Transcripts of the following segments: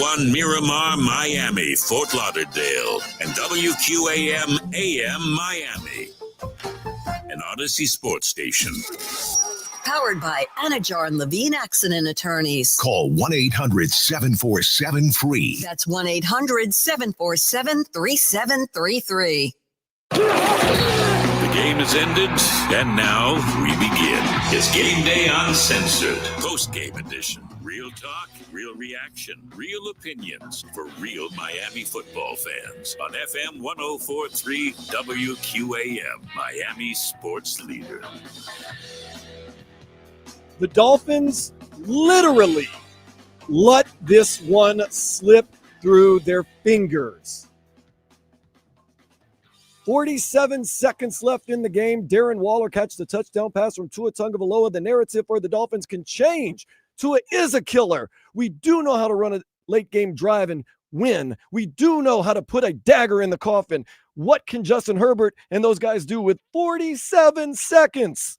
101 Miramar, Miami, Fort Lauderdale, and WQAM AM Miami, an Odyssey sports station. Powered by Anajar and Levine Accident Attorneys. Call 1-800-747-FREE. That's 1-800-747-3733. The game is ended, and now we begin. It's Game Day Uncensored, Postgame edition. Real talk, real reaction, real opinions for real Miami football fans on FM 104.3 WQAM, Miami sports leader. The Dolphins literally let this one slip through their fingers. 47 seconds left in the game. Darren Waller catches the touchdown pass from Tua Tagovailoa. The narrative for the Dolphins can change. Tua is a killer. We do know how to run a late-game drive and win. We do know how to put a dagger in the coffin. What can Justin Herbert and those guys do with 47 seconds?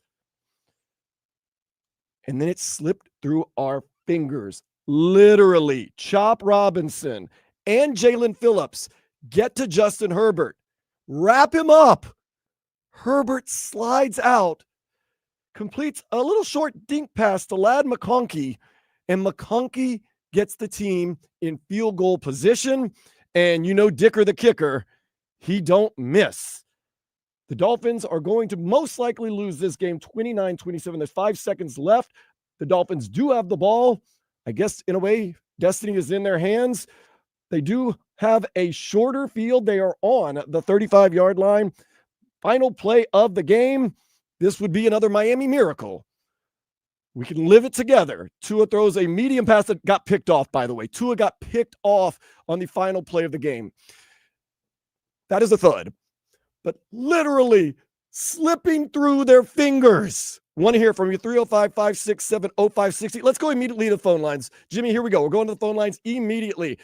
And then it slipped through our fingers. Literally, Chop Robinson and Jalen Phillips get to Justin Herbert. Wrap him up. Herbert slides out, completes a little short dink pass to Ladd McConkey, and McConkey gets the team in field goal position. And you know Dicker the kicker, he don't miss. The Dolphins are going to most likely lose this game 29-27. There's 5 seconds left. The Dolphins do have the ball. I guess in a way, destiny is in their hands. They do have a shorter field. They are on the 35-yard line. Final play of the game. This would be another Miami miracle. We can live it together. Tua throws a medium pass that got picked off, by the way. Tua got picked off on the final play of the game. That is a thud. But literally slipping through their fingers. Want to hear from you, 305-567-0560. Let's go immediately to the phone lines. Jimmy, here we go. We're going to the phone lines immediately.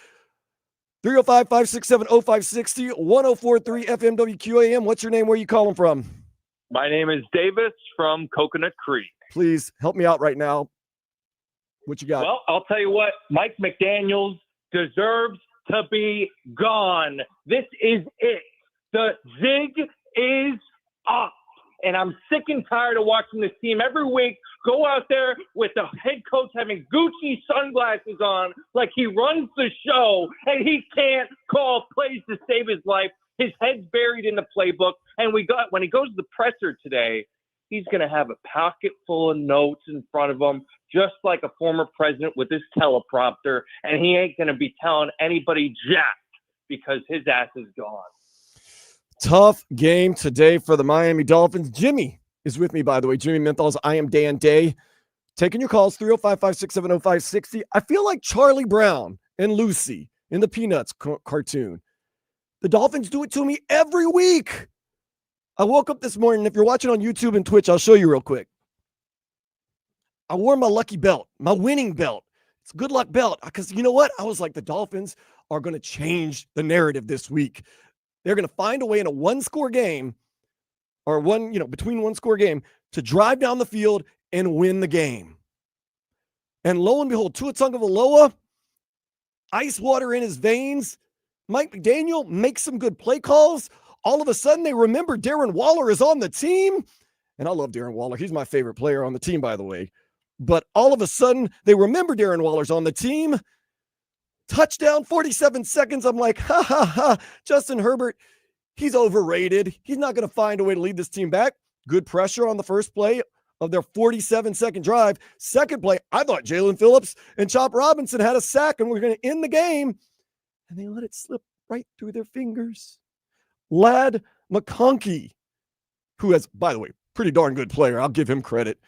305-567-0560, 104.3 FM WQAM. What's your name? Where are you calling from? My name is Davis from Coconut Creek. Please help me out right now. What you got? Well, I'll tell you what. Mike McDaniels deserves to be gone. This is it. The zig is up. And I'm sick and tired of watching this team every week go out there with the head coach having Gucci sunglasses on like he runs the show, and he can't call plays to save his life. His head's buried in the playbook. And when he goes to the presser today, he's going to have a pocket full of notes in front of him, just like a former president with his teleprompter. And he ain't going to be telling anybody jack because his ass is gone. Tough game today for the Miami Dolphins. Jimmy is with me, by the way. Jimmy Menthal's I Am Dan Day. Taking your calls, 305-567-0560. I feel like Charlie Brown and Lucy in the Peanuts cartoon. The Dolphins do it to me every week. I woke up this morning. If you're watching on YouTube and Twitch, I'll show you real quick. I wore my lucky belt, my winning belt. It's a good luck belt because you know what? I was like, the Dolphins are going to change the narrative this week. They're going to find a way in a one-score game or between one-score game to drive down the field and win the game. And lo and behold, Tua Tagovailoa, ice water in his veins. Mike McDaniel makes some good play calls. All of a sudden, they remember Darren Waller is on the team. And I love Darren Waller. He's my favorite player on the team, by the way. But all of a sudden, they remember Darren Waller's on the team. Touchdown, 47 seconds. I'm like, ha, ha, ha. Justin Herbert, he's overrated. He's not going to find a way to lead this team back. Good pressure on the first play of their 47-second drive. Second play, I thought Jalen Phillips and Chop Robinson had a sack and we're going to end the game. And they let it slip right through their fingers. Ladd McConkey, who has, by the way, pretty darn good player. I'll give him credit.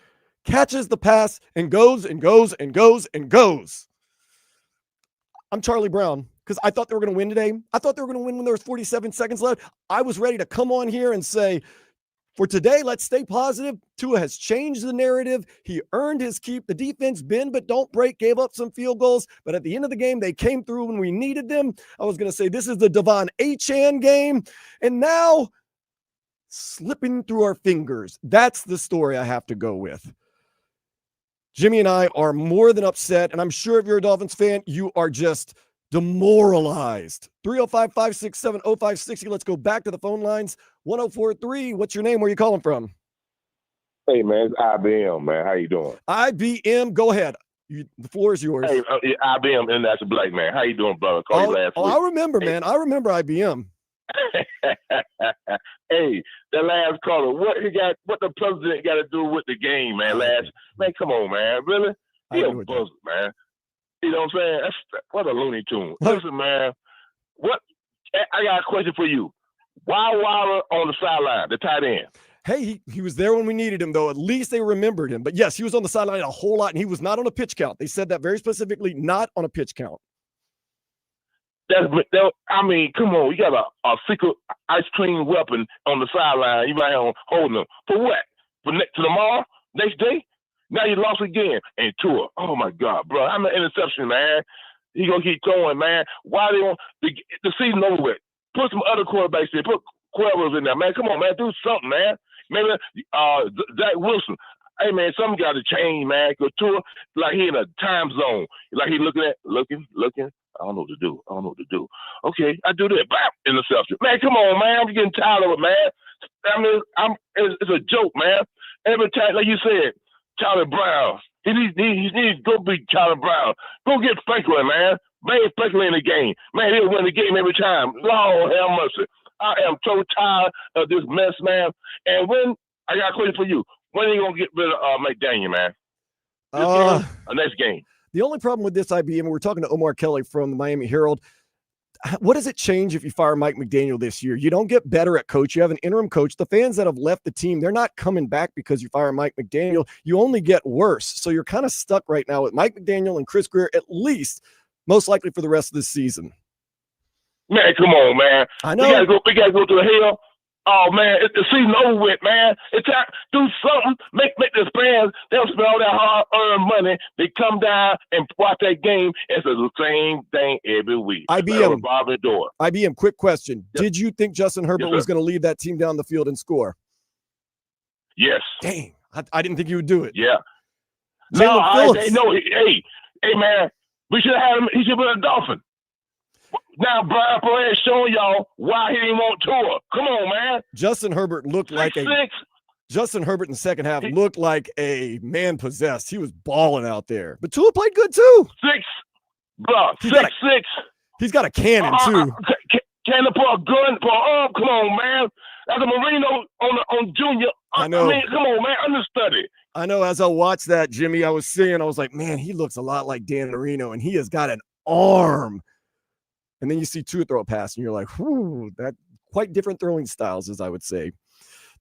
Catches the pass and goes and goes and goes and goes. I'm Charlie Brown because I thought they were going to win today. I thought they were going to win when there was 47 seconds left. I was ready to come on here and say, for today, let's stay positive. Tua has changed the narrative. He earned his keep. The defense bend but don't break, gave up some field goals. But at the end of the game, they came through when we needed them. I was going to say this is the Devon Achane game. And now slipping through our fingers. That's the story I have to go with. Jimmy and I are more than upset, and I'm sure if you're a Dolphins fan, you are just demoralized. 305-567-0560. Let's go back to the phone lines. 1043. What's your name? Where are you calling from? Hey, man, it's IBM, man. How you doing? IBM, go ahead. The floor is yours. Hey, IBM, and that's a black man. How you doing, brother? Call you last week. I remember, man. I remember IBM. Hey, that last caller, what the president got to do with the game, man? Man, come on, man. Really? He a buzzer, man. You know what I'm saying? What a Looney Tune. Listen, man. I got a question for you. Why Waller on the sideline, the tight end? Hey, he was there when we needed him, though. At least they remembered him. But yes, he was on the sideline a whole lot, and he was not on a pitch count. They said that very specifically, not on a pitch count. I mean, come on. You got a secret ice cream weapon on the sideline. You might have holding them. For what? For tomorrow? Next day? Now you lost again. And Tua. Oh, my God, bro. I'm an interception, man. He going to keep throwing, man. Why they want the season over with? Put some other quarterbacks there. Put Cuervo's in there, man. Come on, man. Do something, man. Maybe Zach Wilson. Hey, man, something got to change, man. Because Tua, like he in a time zone. Like he looking. I don't know what to do. Okay, I do that. Bam! Interception. Man, come on, man. I'm getting tired of it, man. I mean, it's a joke, man. Every time, like you said, Charlie Brown. He needs to go beat Charlie Brown. Go get Franklin, man. Bring Franklin in the game. Man, he'll win the game every time. Lord have mercy. I am so tired of this mess, man. And I got a question for you. When are you going to get rid of McDaniel, man? This game or next game? The only problem with this IBM, we're talking to Omar Kelly from the Miami Herald. What does it change if you fire Mike McDaniel this year? You don't get better at coach. You have an interim coach. The fans that have left the team, they're not coming back because you fire Mike McDaniel. You only get worse. So you're kind of stuck right now with Mike McDaniel and Chris Greer, at least, most likely for the rest of this season. Man, come on, man. I know. We gotta go to the hell. Oh, man, it's the season over with, man. It's time to do something. Make the fans, they'll spend all that hard-earned money. They come down and watch that game. It's the same thing every week. IBM, quick question. Yep. Did you think Justin Herbert was going to lead that team down the field and score? Yes. Dang, I didn't think he would do it. Yeah. Hey, man, we should have had him. He should have been a Dolphin. Now, Brian Perez showing y'all why he didn't want Tua. Come on, man. Justin Herbert looked Justin Herbert in the second half looked like a man possessed. He was balling out there. But Tua played good too. 6'6". He's got a cannon too. Cannon for a gun for an arm. Come on, man. That's a Marino on Junior. I know. I mean, come on, man. Understudy. I know. As I watched that, Jimmy, I was like, man, he looks a lot like Dan Marino, and he has got an arm. And then you see Tua throw a pass, and you're like, whoo, that quite different throwing styles, as I would say.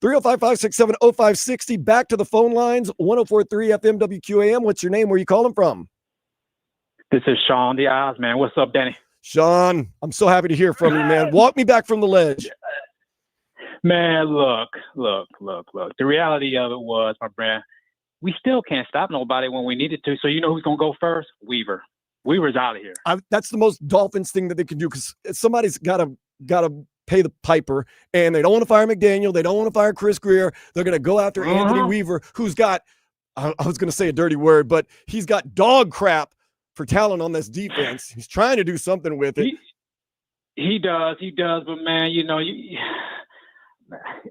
305-567-0560. Back to the phone lines. 104.3 FM WQAM. What's your name? Where are you calling from? This is Sean Diaz, man. What's up, Danny? Sean, I'm so happy to hear from you, man. Walk me back from the ledge. Man, look. The reality of it was, my friend, we still can't stop nobody when we needed to. So you know who's going to go first? Weaver. Weaver's out of here. That's the most Dolphins thing that they can do, because somebody's got to pay the piper, and they don't want to fire McDaniel. They don't want to fire Chris Greer. They're going to go after Anthony Weaver, who's got, I was going to say a dirty word, but he's got dog crap for talent on this defense. He's trying to do something with it. He does. But, man, you know,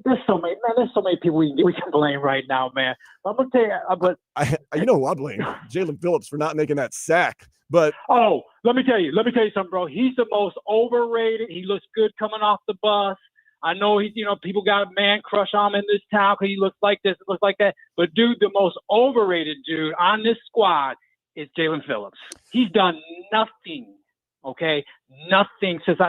there's so many people we can blame right now, man. I'm going to tell you. You know who I blame? Jalen Phillips for not making that sack. But let me tell you something, bro. He's the most overrated. He looks good coming off the bus. I know people got a man crush on him in this town because he looks like this, looks like that. But dude, the most overrated dude on this squad is Jalen Phillips. He's done nothing. Okay, nothing since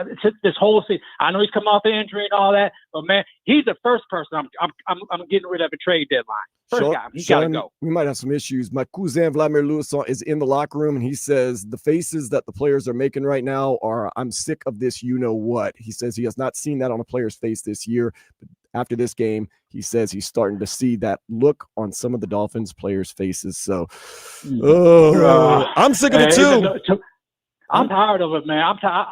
this whole season. I know he's come off the injury and all that, but man, he's the first person I'm getting rid of a trade deadline. First guy, he's got to go. We might have some issues. My cousin Vladimir Lewis is in the locker room, and he says the faces that the players are making right now are, I'm sick of this, you know what. He says he has not seen that on a player's face this year. But after this game, he says he's starting to see that look on some of the Dolphins players' faces. So I'm sick of it too. I'm tired of it, man. I'm tired.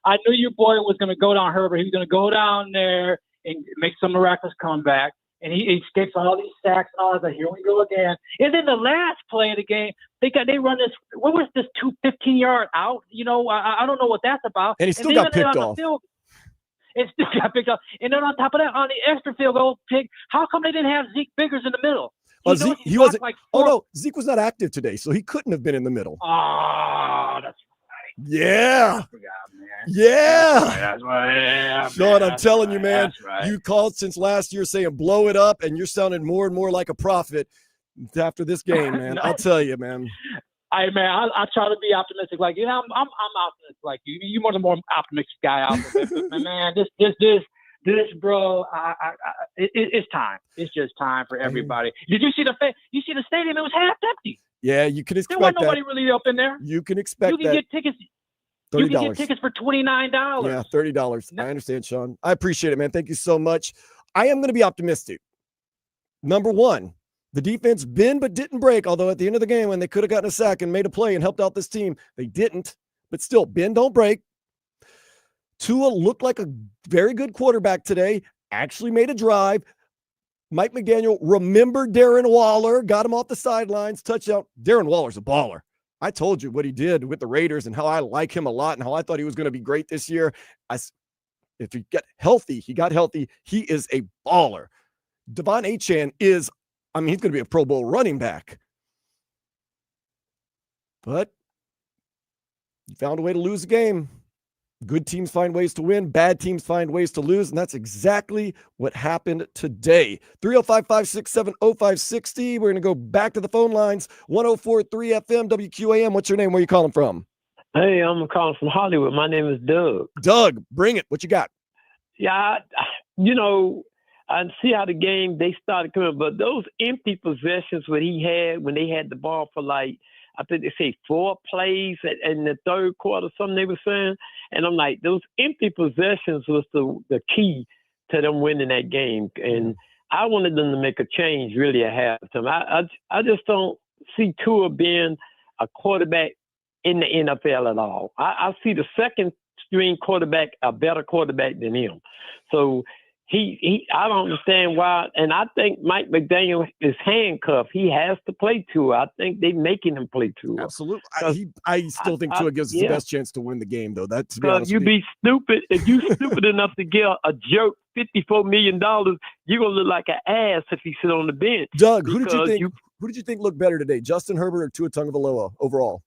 I knew your boy was going to go down, Herbert. He was going to go down there and make some miraculous comeback. And he skips all these sacks. And all that. Here we go again. And then the last play of the game, they run this. What was this 15-yard out? I don't know what that's about. And he still got picked off. It still got picked up. And then on top of that, on the extra field goal pick, how come they didn't have Zeke Biggers in the middle? Zeke, he wasn't. Zeke was not active today, so he couldn't have been in the middle. Oh, that's right. Yeah. I forgot, man. Yeah. That's right. Sean, I'm telling you, man, right. you called since last year saying blow it up, and you're sounding more and more like a prophet after this game, man. No. I'll tell you, man. I try to be optimistic. Like, I'm optimistic like you. You're one of the more optimistic guy out there. But man, this, bro, it's time. It's just time for everybody. Did you see the stadium? It was half empty. Yeah, you can expect there wasn't nobody really up in there. You can expect you can get tickets. $30. You can get tickets for $29. Yeah, $30. I understand, Sean. I appreciate it, man. Thank you so much. I am going to be optimistic. Number one, the defense bend but didn't break, although at the end of the game when they could have gotten a sack and made a play and helped out this team, they didn't. But still, bend, don't break. Tua looked like a very good quarterback today, actually made a drive. Mike McDaniel remembered Darren Waller, got him off the sidelines, touchdown. Darren Waller's a baller. I told you what he did with the Raiders and how I like him a lot and how I thought he was going to be great this year. If he got healthy, he is a baller. Devon Achane he's going to be a Pro Bowl running back. But he found a way to lose the game. Good teams find ways to win. Bad teams find ways to lose. And that's exactly what happened today. 305-567-0560. We're going to go back to the phone lines. 104.3 FM, WQAM. What's your name? Where are you calling from? Hey, I'm calling from Hollywood. My name is Doug. Doug, bring it. What you got? Yeah, I see how the game, they started coming, but those empty possessions when they had the ball for I think they say 4 plays in the third quarter, something they were saying. And I'm like, those empty possessions was the key to them winning that game. And I wanted them to make a change really at halftime. I just don't see Tua being a quarterback in the NFL at all. I see the second string quarterback a better quarterback than him. So I don't understand why, and I think Mike McDaniel is handcuffed. He has to play Tua. I think they're making him play Tua. Absolutely. I still think Tua gives us the best chance to win the game, though. That's to be honest. Be stupid if you stupid enough to give a jerk $54 million. You're gonna look like an ass if he sit on the bench. Doug, who did you think looked better today, Justin Herbert or Tua Tagovailoa overall?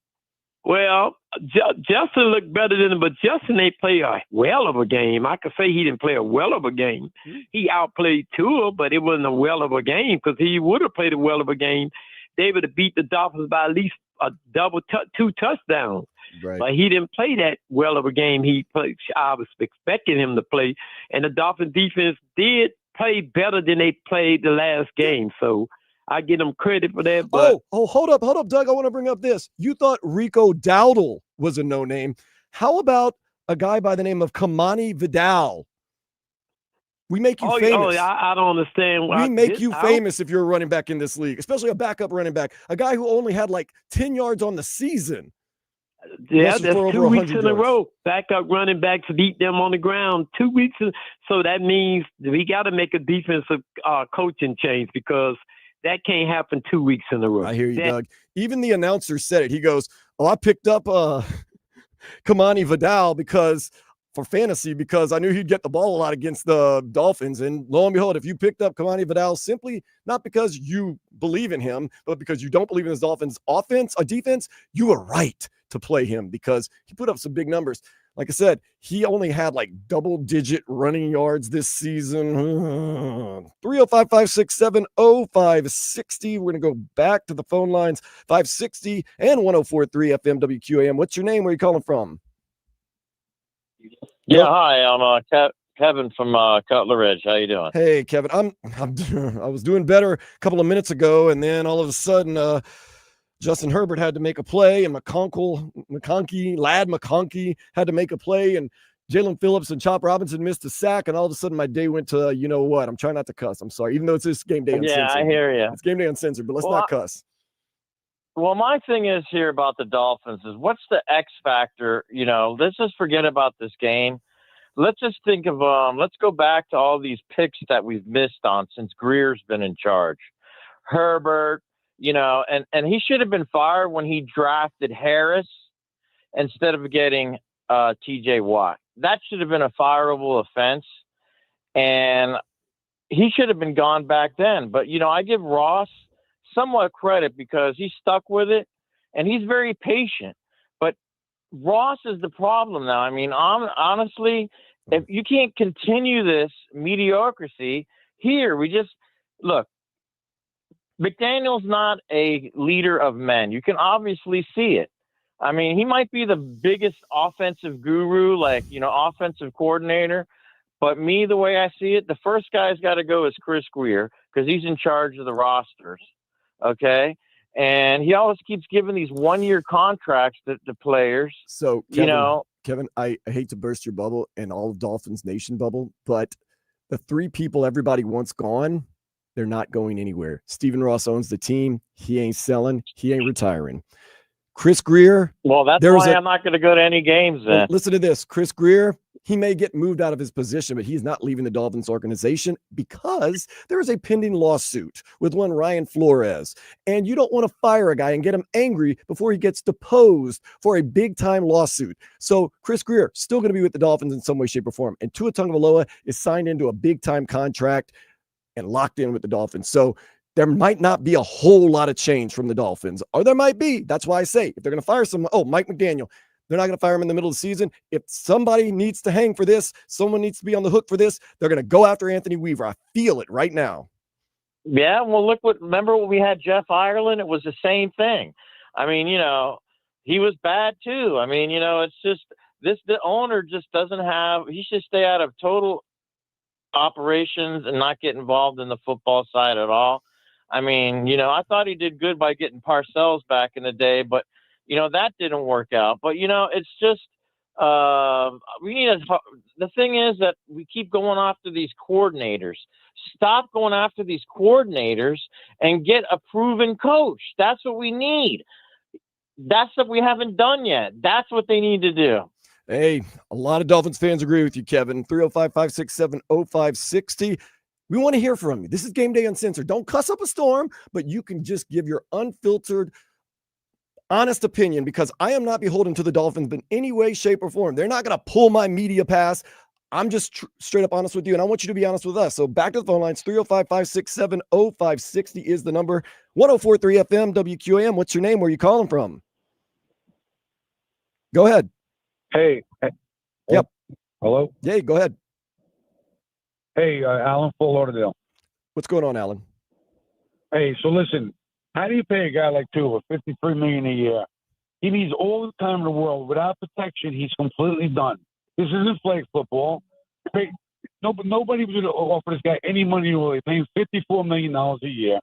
Well, Justin looked better than him, but Justin ain't play a well of a game. I could say he didn't play a well of a game. He outplayed Tua, but it wasn't a well of a game because he would have played a well of a game. They would have beat the Dolphins by at least a double 2 touchdowns. Right. But he didn't play that well of a game. I was expecting him to play, and the Dolphins defense did play better than they played the last game. So I give them credit for that. But hold up, Doug. I want to bring up this. You thought Rico Dowdle was a no-name. How about a guy by the name of Kamani Vidal? We make you famous. I don't understand why. We make you famous if you're a running back in this league, especially a backup running back, a guy who only had 10 yards on the season. Yeah, that's 2 weeks in a row. Backup running backs beat them on the ground 2 weeks. So that means we got to make a defensive coaching change because that can't happen 2 weeks in a row. I hear you, Doug. Even the announcer said it. He goes, I picked up Kamani Vidal for fantasy because I knew he'd get the ball a lot against the Dolphins. And lo and behold, if you picked up Kamani Vidal simply not because you believe in him, but because you don't believe in his Dolphins defense, you were right to play him because he put up some big numbers. Like I said, he only had double-digit running yards this season. 305-567-0560. We're going to go back to the phone lines, 560 and 104.3 FM WQAM. What's your name? Where are you calling from? Yeah, hi. I'm Kevin from Cutler Ridge. How you doing? Hey, Kevin. I was doing better a couple of minutes ago, and then all of a sudden Justin Herbert had to make a play, and Lad McConkey had to make a play, and Jalen Phillips and Chop Robinson missed a sack, and all of a sudden my day went to, you know what? I'm trying not to cuss. I'm sorry, even though it's this Game Day Uncensored. Yeah, I hear you. It's Game Day Uncensored, but let's not cuss. Well, my thing is here about the Dolphins is what's the X factor? Let's just forget about this game. let's just think of let's go back to all these picks that we've missed on since Greer's been in charge. Herbert, and he should have been fired when he drafted Harris instead of getting TJ Watt. That should have been a fireable offense, and he should have been gone back then. But I give Ross somewhat credit because he stuck with it, and he's very patient. But Ross is the problem now. I mean, honestly, if you can't continue this mediocrity here, look. McDaniel's not a leader of men. You can obviously see it. I mean, he might be the biggest offensive guru, offensive coordinator. But the way I see it, the first guy's got to go is Chris Greer because he's in charge of the rosters. Okay? And he always keeps giving these one-year contracts to players. So, Kevin, I hate to burst your bubble and all of Dolphins Nation bubble, but the three people everybody wants gone, they're not going anywhere. Stephen Ross owns the team. He ain't selling. He ain't retiring. Chris Greer. Well, that's why I'm not going to go to any games then. Listen to this. Chris Greer, he may get moved out of his position, but he's not leaving the Dolphins organization because there is a pending lawsuit with one Ryan Flores. And you don't want to fire a guy and get him angry before he gets deposed for a big-time lawsuit. So Chris Greer still going to be with the Dolphins in some way, shape, or form. And Tua Tagovailoa is signed into a big-time contract and locked in with the Dolphins. So there might not be a whole lot of change from the Dolphins, or there might be. That's why I say if they're going to fire someone, Mike McDaniel, they're not going to fire him in the middle of the season. If somebody needs to hang for this, someone needs to be on the hook for this, they're going to go after Anthony Weaver. I feel it right now. Yeah, well, remember when we had Jeff Ireland? It was the same thing. I mean, he was bad too. I mean, it's just the owner just doesn't have, he should stay out of total operations and not get involved in the football side at all. I mean, I thought he did good by getting Parcells back in the day, but that didn't work out. But it's just we need the thing is that we keep going after these coordinators. Stop going after these coordinators and get a proven coach. That's what we need. That's what we haven't done yet. That's what they need to do. Hey, a lot of Dolphins fans agree with you, Kevin. 305-567-0560. We want to hear from you. This is Game Day Uncensored. Don't cuss up a storm, but you can just give your unfiltered, honest opinion because I am not beholden to the Dolphins in any way, shape, or form. They're not going to pull my media pass. I'm just straight up honest with you, and I want you to be honest with us. So back to the phone lines. 305-567-0560 is the number. 104.3 FM, WQAM. What's your name? Where are you calling from? Go ahead. Hey. Yep. Hello? Yeah, go ahead. Hey, Alan, Fort Lauderdale. What's going on, Alan? Hey, so listen, how do you pay a guy like Tua $53 million a year? He needs all the time in the world. Without protection, he's completely done. This isn't flag football. Nobody was going to offer this guy any money really. Pay him $54 million a year,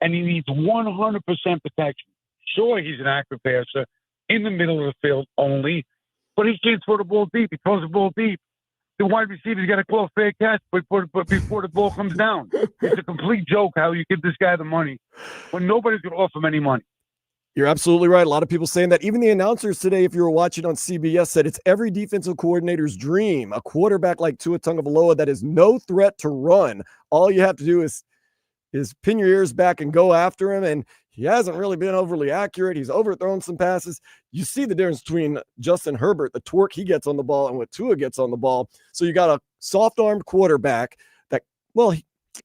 and he needs 100% protection. Sure, he's an active passer in the middle of the field only, but he can't throw the ball deep. He throws the ball deep. The wide receiver's got to call a fair catch before the ball comes down. It's a complete joke how you give this guy the money when nobody's going to offer him any money. You're absolutely right. A lot of people saying that. Even the announcers today, if you were watching on CBS, said it's every defensive coordinator's dream. A quarterback like Tua Tagovailoa that is no threat to run. All you have to do is pin your ears back and go after him. And he hasn't really been overly accurate. He's overthrown some passes. You see the difference between Justin Herbert, the torque he gets on the ball, and what Tua gets on the ball. So you got a soft-armed quarterback that,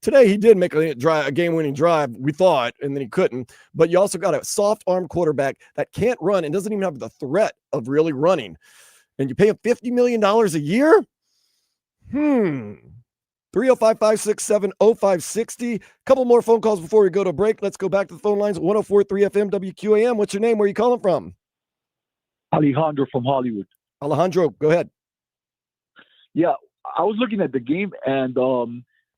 today he did make a game-winning drive, we thought, and then he couldn't. But you also got a soft-armed quarterback that can't run and doesn't even have the threat of really running. And you pay him $50 million a year? 305-567-0560. Couple more phone calls before we go to break. Let's go back to the phone lines. 104.3 FM WQAM. What's your name? Where are you calling from? Alejandro from Hollywood. Alejandro, go ahead. Yeah, I was looking at the game, and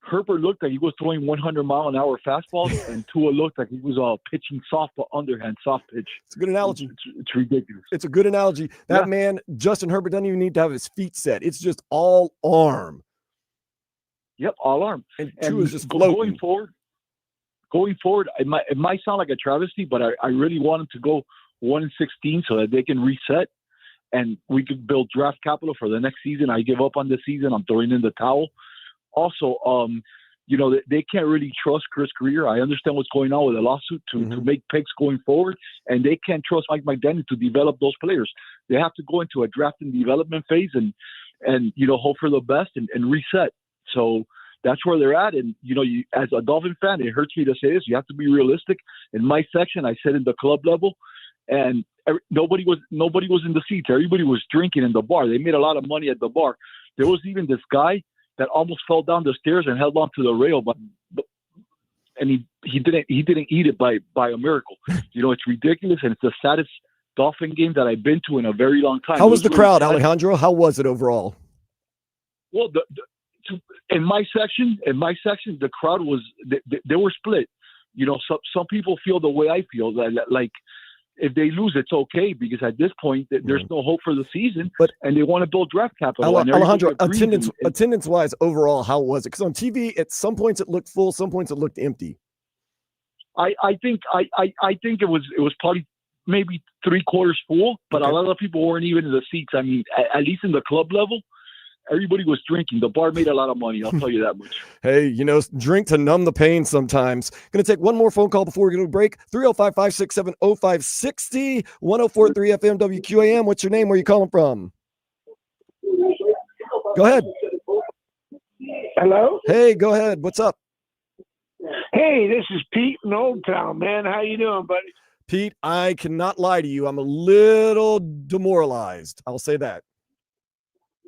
Herbert looked like he was throwing 100-mile-an-hour fastballs, and Tua looked like he was pitching soft pitch. It's a good analogy. It's ridiculous. It's a good analogy. That man, Justin Herbert, doesn't even need to have his feet set. It's just all arm. Yep, all arm. And Tua is just floating. Going forward, it might sound like a travesty, but I really want him to go 1-16 so that they can reset. and we could build draft capital for the next season. I give up on this season. I'm throwing in the towel. Also, they can't really trust Chris Greer. I understand what's going on with the lawsuit to make picks going forward, and they can't trust Mike McDaniel to develop those players. They have to go into a draft and development phase and hope for the best and reset. So that's where they're at. And, as a Dolphin fan, it hurts me to say this. You have to be realistic. In my section, I said in the club level, and nobody was in the seats. Everybody was drinking in the bar. They made a lot of money at the bar. There was even this guy that almost fell down the stairs and held onto the rail, and he didn't eat it by a miracle. It's ridiculous, and it's the saddest Dolphin game that I've been to in a very long time. How was the crowd, Alejandro? How was it overall? Well, in my section, the crowd was they were split. Some people feel the way I feel, like if they lose, it's okay, because at this point there's no hope for the season, and they want to build draft capital. Alejandro, attendance wise, overall, how was it? Because on TV, at some points it looked full, some points it looked empty. I think it was probably maybe 3/4 full, but a lot of people weren't even in the seats. I mean, at least in the club level, everybody was drinking. The bar made a lot of money, I'll tell you that much. Hey, drink to numb the pain sometimes. Going to take one more phone call before we go to break. 305-567-0560, 104.3 FM WQAM. What's your name? Where are you calling from? Go ahead. Hello? Hey, go ahead. What's up? Hey, this is Pete in Old Town, man. How you doing, buddy? Pete, I cannot lie to you. I'm a little demoralized. I'll say that.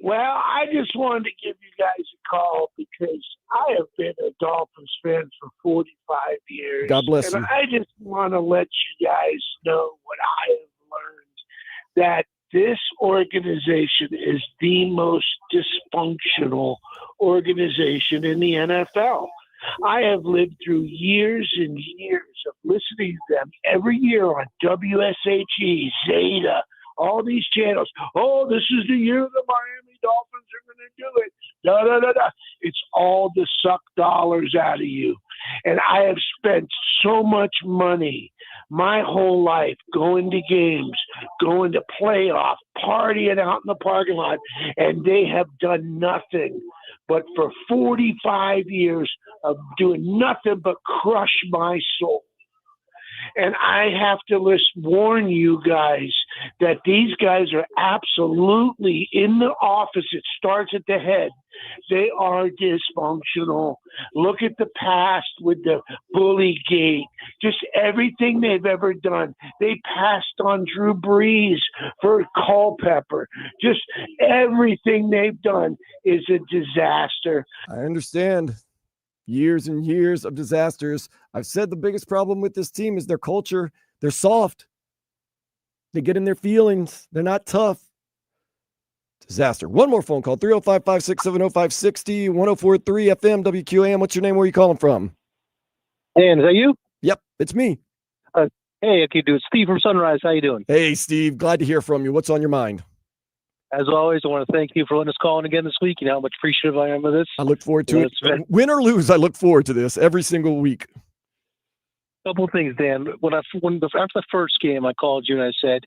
Well, I just wanted to give you guys a call because I have been a Dolphins fan for 45 years. God bless and you. I just want to let you guys know what I have learned, that this organization is the most dysfunctional organization in the NFL. I have lived through years and years of listening to them every year on WSHE, Zeta, all these channels. Oh, this is the year the Miami Dolphins are going to do it. Da, da, da, da. It's all to suck dollars out of you. And I have spent so much money my whole life going to games, going to playoffs, partying out in the parking lot, and they have done nothing but for 45 years of doing nothing but crush my soul. And I have to warn you guys that these guys are absolutely in the office. It starts at the head. They are dysfunctional. Look at the past with the bully gate. Just everything they've ever done. They passed on Drew Brees for Culpepper. Just everything they've done is a disaster. I understand. Years and years of disasters. I've said the biggest problem with this team is their culture. They're soft. They get in their feelings. They're not tough. Disaster. One more phone call. 305-567-0560, 104.3 FM WQAM. What's your name? Where are you calling from? Dan, is that you? Yep, it's me. Hey, okay, dude. Steve from Sunrise. How you doing? Hey, Steve. Glad to hear from you. What's on your mind? As always, I want to thank you for letting us call in again this week. You know how much appreciative I am of this. I look forward to it. Win or lose, I look forward to this every single week. Couple of things, Dan. After the first game, I called you and I said,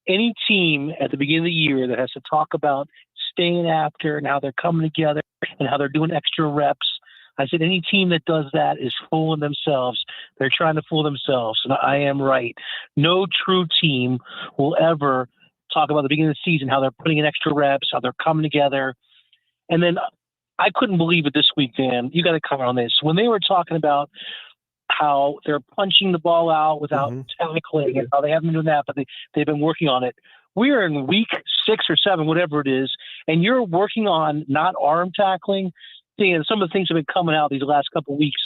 any team at the beginning of the year that has to talk about staying after and how they're coming together and how they're doing extra reps, I said, any team that does that is fooling themselves. They're trying to fool themselves. And I am right. No true team will ever talk about the beginning of the season, how they're putting in extra reps, how they're coming together. And then I couldn't believe it this week, Dan. You got to comment on this. When they were talking about how they're punching the ball out without tackling and how they haven't been doing that, but they've been working on it. We are in week 6 or 7, whatever it is, and you're working on not arm tackling. Dan, some of the things have been coming out these last couple of weeks.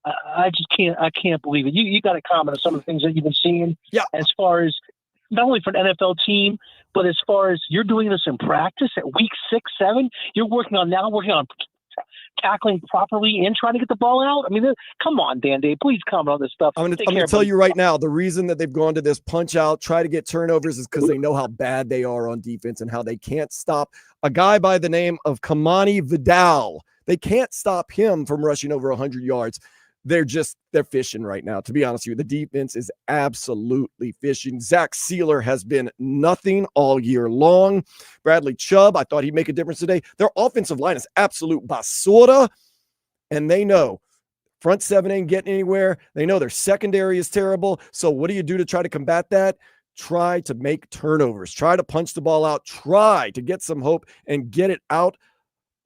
I can't believe it. You got to comment on some of the things that you've been seeing as far as not only for an NFL team, but as far as you're doing this in practice at week 6, 7, you're working on tackling properly and trying to get the ball out. I mean, come on, Dan Day, please comment on this stuff. I'm going to tell you right now, the reason that they've gone to this punch out, try to get turnovers is because they know how bad they are on defense and how they can't stop a guy by the name of Kamani Vidal. They can't stop him from rushing over 100 yards. they're fishing right now. To be honest with you, the defense is absolutely fishing. Zach Sealer has been nothing all year long. Bradley Chubb, I thought he'd make a difference today. Their offensive line is absolute basura, and they know front seven ain't getting anywhere. They know their secondary is terrible. So what do you do to try to combat that? Try to make turnovers. Try to punch the ball out. Try to get some hope and get it out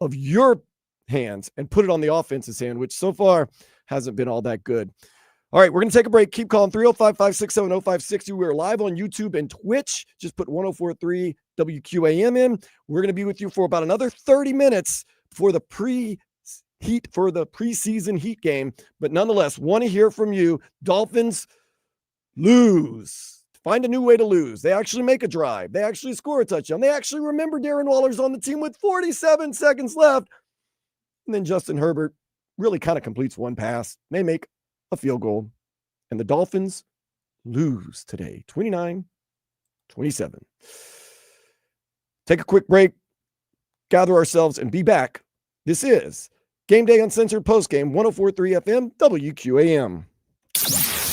of your hands and put it on the offense's hand, which so far hasn't been all that good. All right, we're going to take a break. Keep calling 305-567-0560. We're live on YouTube and Twitch. Just put 104.3 WQAM in. We're going to be with you for about another 30 minutes for the preseason heat game. But nonetheless, want to hear from you. Dolphins lose. Find a new way to lose. They actually make a drive. They actually score a touchdown. They actually remember Darren Waller's on the team with 47 seconds left. And then Justin Herbert really kind of completes one pass. They make a field goal. And the Dolphins lose today, 29-27. Take a quick break, gather ourselves, and be back. This is Game Day Uncensored Postgame, 104.3 FM, WQAM.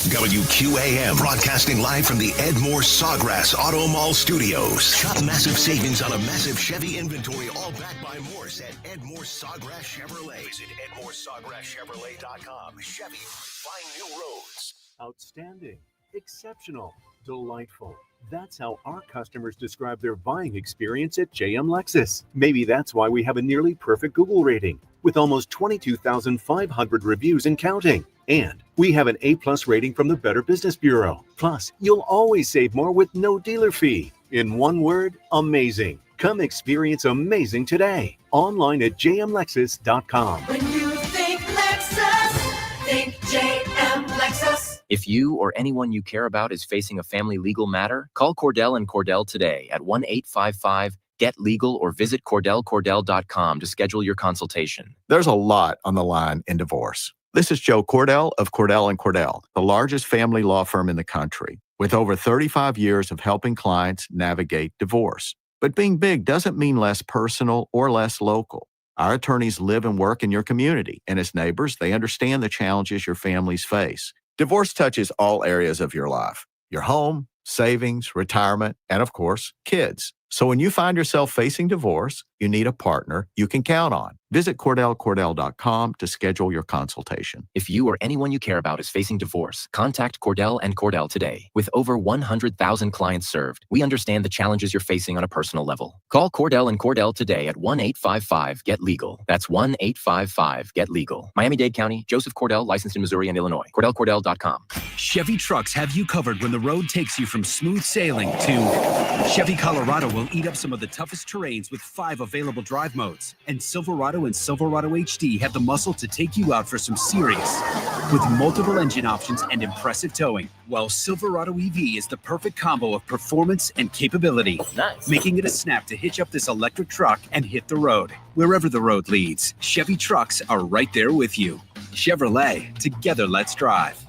WQAM, broadcasting live from the Ed Moore Sawgrass Auto Mall Studios. Shop massive savings on a massive Chevy inventory, all backed by Morse at Ed Moore Sawgrass Chevrolet. Visit EdMooreSawgrassChevrolet.com. Chevy, find new roads. Outstanding, exceptional, delightful. That's how our customers describe their buying experience at JM Lexus. Maybe that's why we have a nearly perfect Google rating with almost 22,500 reviews and counting. And we have an A+ rating from the Better Business Bureau. Plus, you'll always save more with no dealer fee. In one word, amazing. Come experience amazing today. Online at jmlexus.com. When you think Lexus, think JM Lexus. If you or anyone you care about is facing a family legal matter, call Cordell and Cordell today at 1-855-GET-LEGAL or visit CordellCordell.com to schedule your consultation. There's a lot on the line in divorce. This is Joe Cordell of Cordell & Cordell, the largest family law firm in the country, with over 35 years of helping clients navigate divorce. But being big doesn't mean less personal or less local. Our attorneys live and work in your community, and as neighbors, they understand the challenges your families face. Divorce touches all areas of your life: your home, savings, retirement, and of course, kids. So when you find yourself facing divorce, you need a partner you can count on. Visit CordellCordell.com to schedule your consultation. If you or anyone you care about is facing divorce, contact Cordell and Cordell today. With over 100,000 clients served, we understand the challenges you're facing on a personal level. Call Cordell and Cordell today at 1-855-GET-LEGAL. That's 1-855-GET-LEGAL. Miami-Dade County, Joseph Cordell, licensed in Missouri and Illinois. CordellCordell.com. Chevy trucks have you covered when the road takes you from smooth sailing to Chevy Colorado will eat up some of the toughest terrains with 5 available drive modes. And Silverado and Silverado HD have the muscle to take you out for some serious, with multiple engine options and impressive towing. While Silverado EV is the perfect combo of performance and capability, making it a snap to hitch up this electric truck and hit the road. Wherever the road leads, Chevy trucks are right there with you. Chevrolet, together let's drive.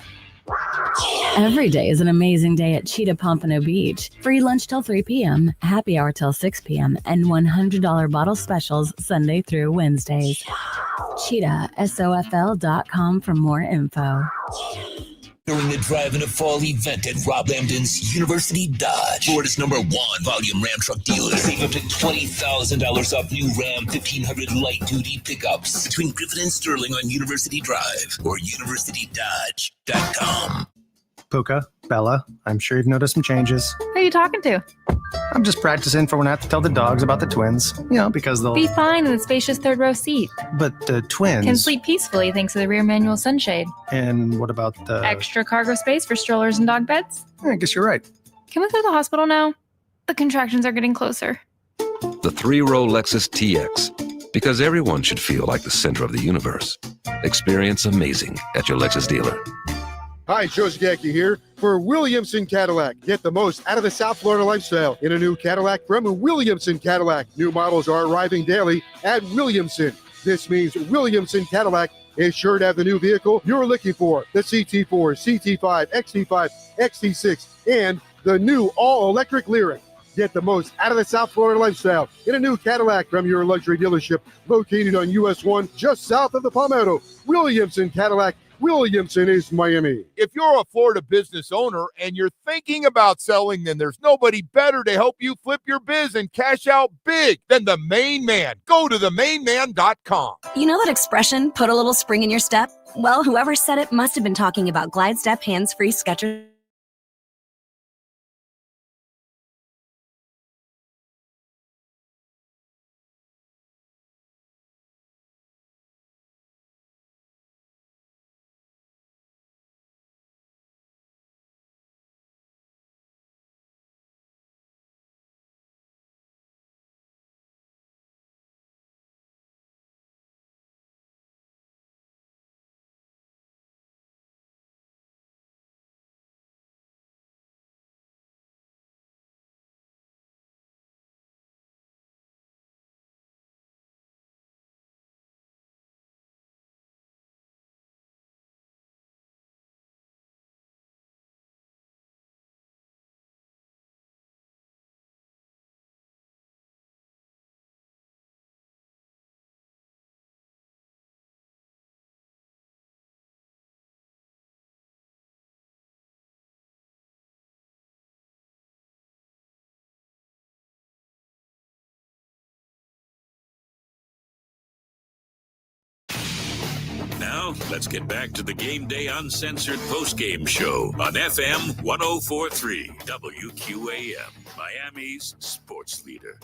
Every day is an amazing day at Cheetah Pompano Beach. Free lunch till 3 p.m., happy hour till 6 p.m., and $100 bottle specials Sunday through Wednesdays. CheetahSOFL.com for more info. During the drive in a fall event at Rob Lambden's University Dodge, Florida's #1 volume Ram truck dealer. Save up to $20,000 off new Ram 1500 light-duty pickups between Griffin and Sterling on University Drive or universitydodge.com. Puka, Bella, I'm sure you've noticed some changes. Who are you talking to? I'm just practicing for when I have to tell the dogs about the twins, because they'll... Be fine in the spacious third row seat. But the twins... Can sleep peacefully thanks to the rear manual sunshade. And what about the... Extra cargo space for strollers and dog beds? I guess you're right. Can we go to the hospital now? The contractions are getting closer. The 3-row Lexus TX. Because everyone should feel like the center of the universe. Experience amazing at your Lexus dealer. Hi, Joe Zagacki here for Williamson Cadillac. Get the most out of the South Florida lifestyle in a new Cadillac from Williamson Cadillac. New models are arriving daily at Williamson. This means Williamson Cadillac is sure to have the new vehicle you're looking for. The CT4, CT5, XT5, XT6, and the new all-electric Lyriq. Get the most out of the South Florida lifestyle in a new Cadillac from your luxury dealership located on US 1 just south of the Palmetto. Williamson Cadillac. Williamson is Miami. If you're a Florida business owner and you're thinking about selling, then there's nobody better to help you flip your biz and cash out big than the Main Man. Go to themainman.com. You know that expression, put a little spring in your step? Well, whoever said it must have been talking about Glide Step hands-free Skechers. Now, let's get back to the Game Day Uncensored postgame show on FM 104.3 WQAM, Miami's sports leader.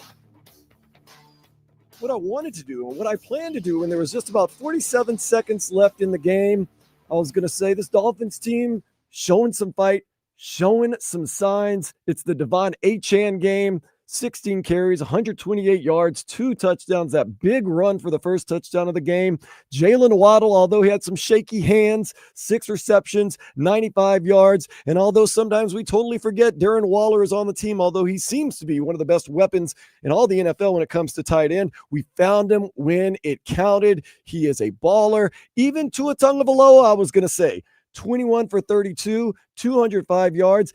What I wanted to do and what I planned to do when there was just about 47 seconds left in the game, I was going to say this Dolphins team showing some fight, showing some signs. It's the Devon Achane game. 16 carries, 128 yards, 2 touchdowns, that big run for the first touchdown of the game. Jalen Waddle, although he had some shaky hands, 6 receptions, 95 yards. And although sometimes we totally forget Darren Waller is on the team, although he seems to be one of the best weapons in all the NFL when it comes to tight end, we found him when it counted. He is a baller. Even Tua Tagovailoa, I was going to say, 21 for 32, 205 yards,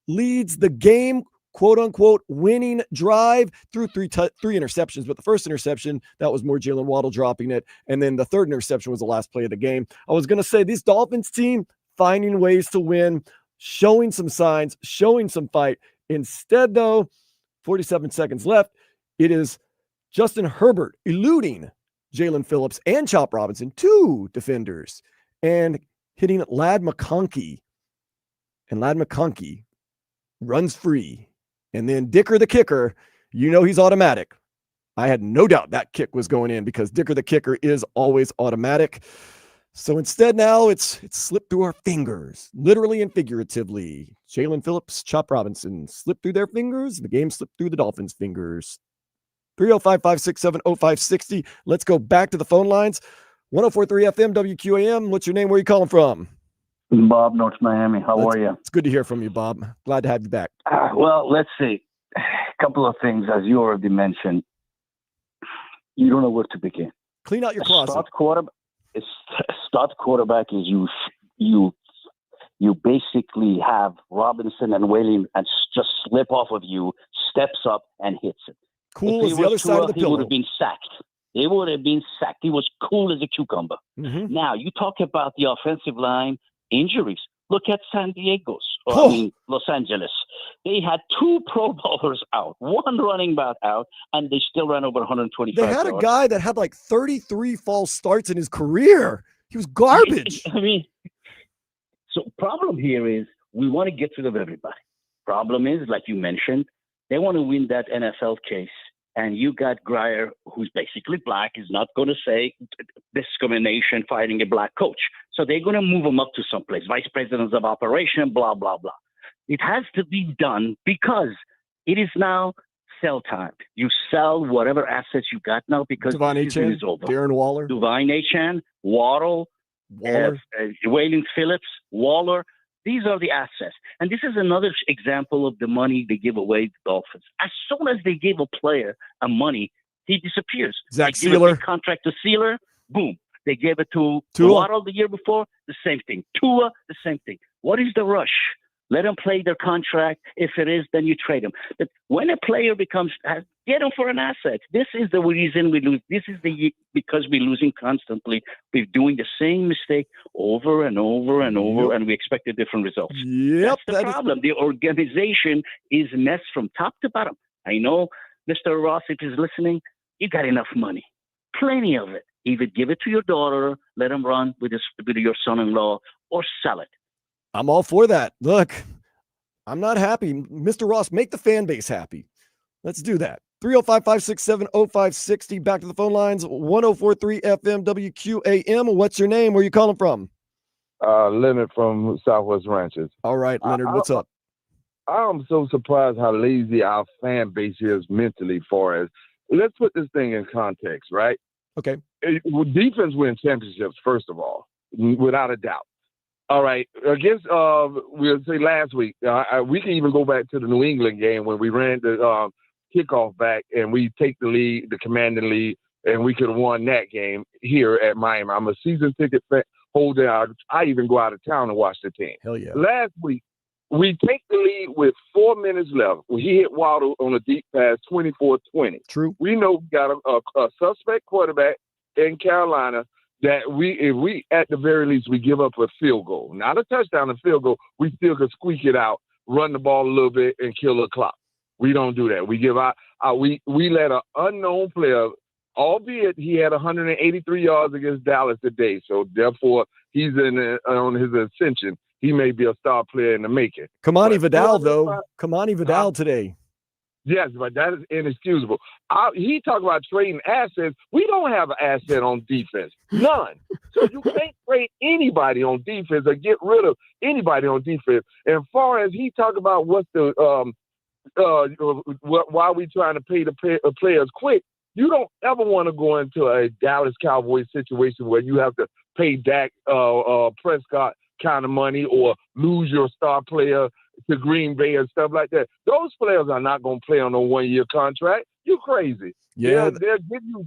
leads the game, quote-unquote winning drive through three interceptions. But the first interception, that was more Jalen Waddle dropping it. And then the third interception was the last play of the game. I was going to say this Dolphins team finding ways to win, showing some signs, showing some fight. Instead, though, 47 seconds left, it is Justin Herbert eluding Jalen Phillips and Chop Robinson, 2 defenders, and hitting Ladd McConkey. And Ladd McConkey runs free. And then Dicker the kicker, you know he's automatic. I had no doubt that kick was going in because Dicker the kicker is always automatic. So instead now it's slipped through our fingers, literally and figuratively. Jalen Phillips, Chop Robinson slipped through their fingers. The game slipped through the Dolphins' fingers. 305-567-0560. Let's go back to the phone lines. 104.3 FM, WQAM. What's your name? Where are you calling from? Bob, North Miami. How are you? It's good to hear from you, Bob. Glad to have you back. Well, let's see. A couple of things, as you already mentioned. You don't know where to begin. Clean out your closet. Start quarterback is you basically have Robinson and Whalen and just slip off of you, steps up and hits it. Cool as the other side of the pillow. He would have been sacked. They would have been sacked. He was cool as a cucumber. Mm-hmm. Now, you talk about the offensive line injuries. Look at Los Angeles. They had 2 Pro Bowlers out, 1 running back out, and they still ran over 125 They had yards. a guy that had like 33 false starts in his career. He was garbage. I mean, so problem here is we want to get rid of everybody. Problem is, like you mentioned, they want to win that NFL case. And you got Grier, who's basically black, is not going to say discrimination fighting a black coach. So they're going to move him up to someplace, vice presidents of operation, blah, blah, blah. It has to be done because it is now sell time. You sell whatever assets you got now because Devon the season Achane, is over. Darren Waller. Devon Achane, Waddle, Whalen Phillips, Waller. These are the assets. And this is another example of the money they give away to the Dolphins. As soon as they give a player a money, he disappears. Zach they give Sealer. a big contract to Sealer, boom. They gave it to Tua. Waddle the year before, the same thing. Tua, the same thing. What is the rush? Let them play their contract. If it is, then you trade them. But when a player Get him for an asset. This is the reason we lose. Because we're losing constantly. We're doing the same mistake over and over and over, and we expect a different result. Yep, That's the problem. The organization is messed from top to bottom. I know, Mr. Ross, if he's listening, you got enough money, plenty of it. Either give it to your daughter, let him run with your son-in-law, or sell it. I'm all for that. Look, I'm not happy. Mr. Ross, make the fan base happy. Let's do that. 305-567-0560. Back to the phone lines. 1043 FM WQAM. What's your name? Where are you calling from? Leonard from Southwest Ranches. All right, Leonard, what's up? I'm so surprised how lazy our fan base is mentally for us. Let's put this thing in context, right? Okay. Defense wins championships, first of all, without a doubt. All right. Against, we'll say last week, we can even go back to the New England game when we ran the kickoff back and we take the lead, the commanding lead, and we could have won that game here at Miami. I'm a season ticket holder. I even go out of town and watch the team. Hell yeah. Last week, we take the lead with 4 minutes left. He hit Waddle on a deep pass, 24-20. True. We know we got a suspect quarterback in Carolina that if we, at the very least, we give up a field goal. Not a touchdown, a field goal. We still could squeak it out, run the ball a little bit, and kill the clock. We don't do that. We give out. We let an unknown player, albeit he had 183 yards against Dallas today. So therefore, he's on his ascension. He may be a star player in the making. Kamani Vidal, though. Kamani Vidal today. Yes, but that is inexcusable. He talked about trading assets. We don't have an asset on defense. None. So you can't trade anybody on defense or get rid of anybody on defense. And far as he talked about what's the why we trying to pay the players quick, you don't ever want to go into a Dallas Cowboys situation where you have to pay Dak Prescott kind of money or lose your star player to Green Bay and stuff like that. Those players are not going to play on a 1-year contract. You're crazy. Yeah, they'll give you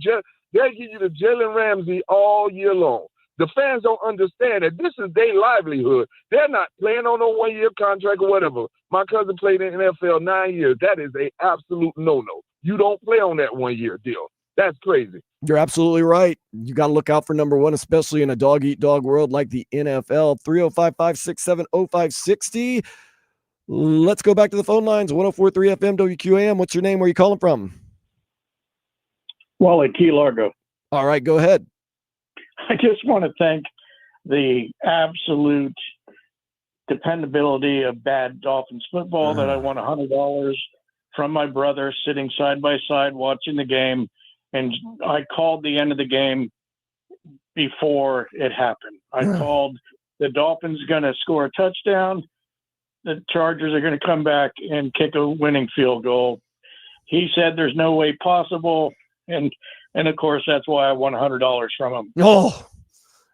the Jalen Ramsey all year long. The fans don't understand that this is their livelihood. They're not playing on a 1-year contract or whatever. My cousin played in the NFL 9 years. That is an absolute no-no. You don't play on that 1-year deal. That's crazy. You're absolutely right. You got to look out for number one, especially in a dog-eat-dog world like the NFL. 305-567-0560. Let's go back to the phone lines. 1043 FM WQAM. What's your name? Where are you calling from? Wally, Key Largo. All right, go ahead. I just want to thank the absolute dependability of bad Dolphins football that I won $100 from my brother sitting side by side watching the game. And I called the end of the game before it happened. I called the Dolphins going to score a touchdown. The Chargers are going to come back and kick a winning field goal. He said there's no way possible. And of course, that's why I won $100 from him. Oh,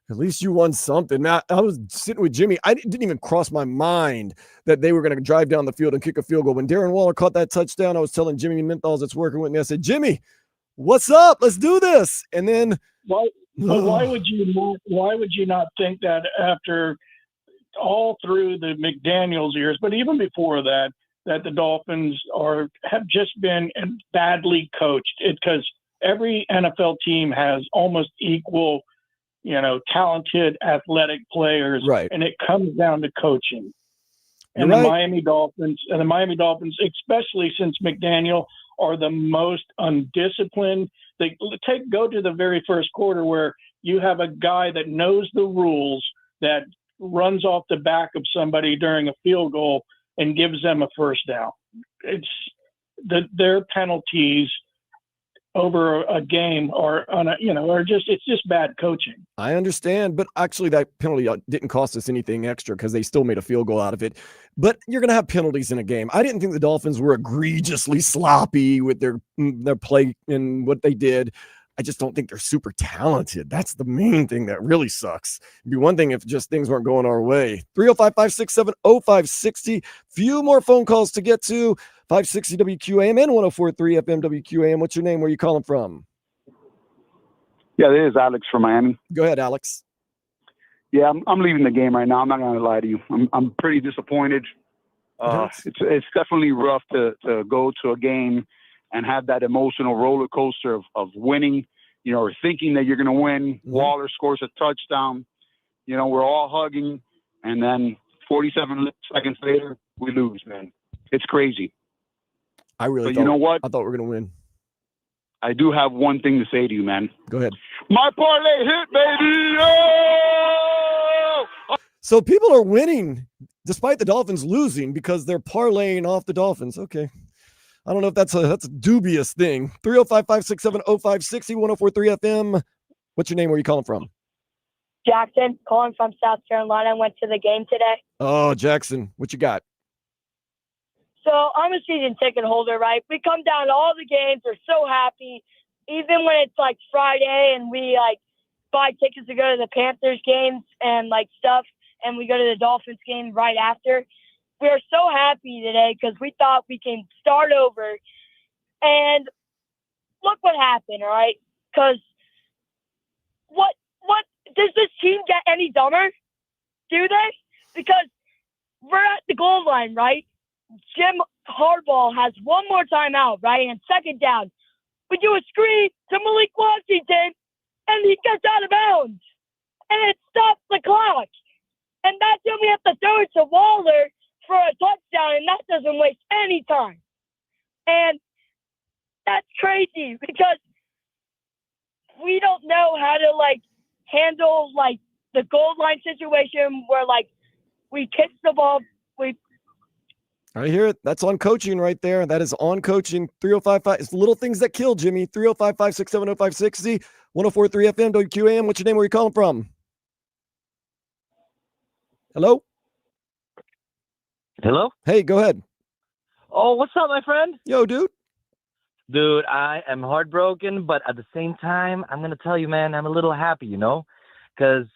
at least you won something. Now, I was sitting with Jimmy. I didn't even cross my mind that they were going to drive down the field and kick a field goal. When Darren Waller caught that touchdown, I was telling Jimmy Menthols that's working with me. I said, Jimmy, what's up? Let's do this. And then why would you not think that after all through the McDaniels years, but even before that the Dolphins have just been badly coached? Because every NFL team has almost equal, talented athletic players, right? And it comes down to coaching. And You're the right. Miami Dolphins, especially since McDaniel, are the most undisciplined. Go to the very first quarter where you have a guy that knows the rules that runs off the back of somebody during a field goal and gives them a first down. It's their penalties over a game it's just bad coaching. I understand, but actually that penalty didn't cost us anything extra because they still made a field goal out of it. But you're going to have penalties in a game. I didn't think the Dolphins were egregiously sloppy with their play and what they did. I just don't think they're super talented. That's the main thing that really sucks. It'd be one thing if just things weren't going our way. 305-567-0560. Few more phone calls to get to. 560 WQAM and 1043 FM WQAM. What's your name? Where are you calling from? Yeah, this is Alex from Miami. Go ahead, Alex. Yeah, I'm leaving the game right now. I'm not going to lie to you. I'm pretty disappointed. It's definitely rough to go to a game and have that emotional roller coaster of winning, or thinking that you're going to win. Mm-hmm. Waller scores a touchdown. We're all hugging, and then 47 seconds later, we lose, man. It's crazy. I really But thought, you know what? I thought we were going to win. I do have one thing to say to you, man. Go ahead. My parlay hit, baby! Oh! So people are winning despite the Dolphins losing because they're parlaying off the Dolphins. Okay. I don't know if that's a dubious thing. 305-567-0560, 1043 FM. What's your name? Where are you calling from? Jackson, calling from South Carolina. I went to the game today. Oh, Jackson. What you got? So I'm a season ticket holder, right? We come down to all the games. We're so happy. Even when it's like Friday and we like buy tickets to go to the Panthers games and like stuff, and we go to the Dolphins game right after. We are so happy today because we thought we can start over. And look what happened, all right? Because what does this team get any dumber? Do they? Because we're at the goal line, right? Jim Harbaugh has one more timeout, right? And second down. We do a screen to Malik Washington, and he gets out of bounds. And it stops the clock. And that's when we have to throw it to Waller for a touchdown, and that doesn't waste any time. And that's crazy because we don't know how to, like, handle, like, the goal line situation where, like, we kick the ball. I hear it. That's on coaching right there. That is on coaching. 3055. It's the little things that kill, Jimmy. 305-567-0560, 1043 FM, WQAM. What's your name? Where are you calling from? Hello? Hello? Hey, go ahead. Oh, what's up, my friend? Yo, dude. Dude, I am heartbroken, but at the same time, I'm going to tell you, man, I'm a little happy, because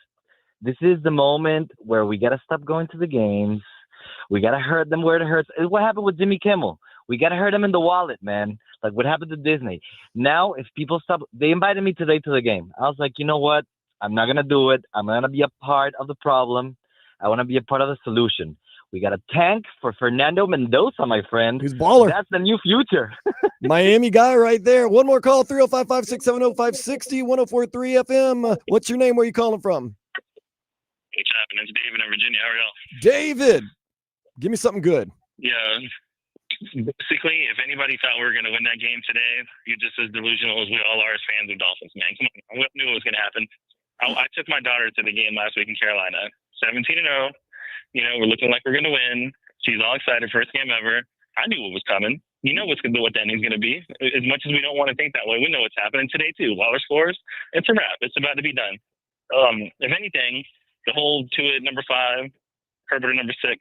this is the moment where we got to stop going to the games. We got to hurt them where it hurts. What happened with Jimmy Kimmel? We got to hurt them in the wallet, man. Like what happened to Disney. Now, if people stop, they invited me today to the game. I was like, you know what? I'm not going to do it. I'm going to be a part of the problem. I want to be a part of the solution. We got a tank for Fernando Mendoza, my friend. He's baller. That's the new future. Miami guy right there. One more call, 305-567-0560, 1043 FM. What's your name? Where are you calling from? What's happening? It's David in Virginia. How are y'all? David. Give me something good. Yeah. Basically, if anybody thought we were going to win that game today, you're just as delusional as we all are as fans of Dolphins, man. Come on. We knew it was going to happen. I took my daughter to the game last week in Carolina. 17-0. We're looking like we're going to win. She's all excited. First game ever. I knew what was coming. You know what the ending's going to be. As much as we don't want to think that way, we know what's happening today, too. Waller scores. It's a wrap. It's about to be done. If anything, the whole Tua at number 5, Herbert at number 6,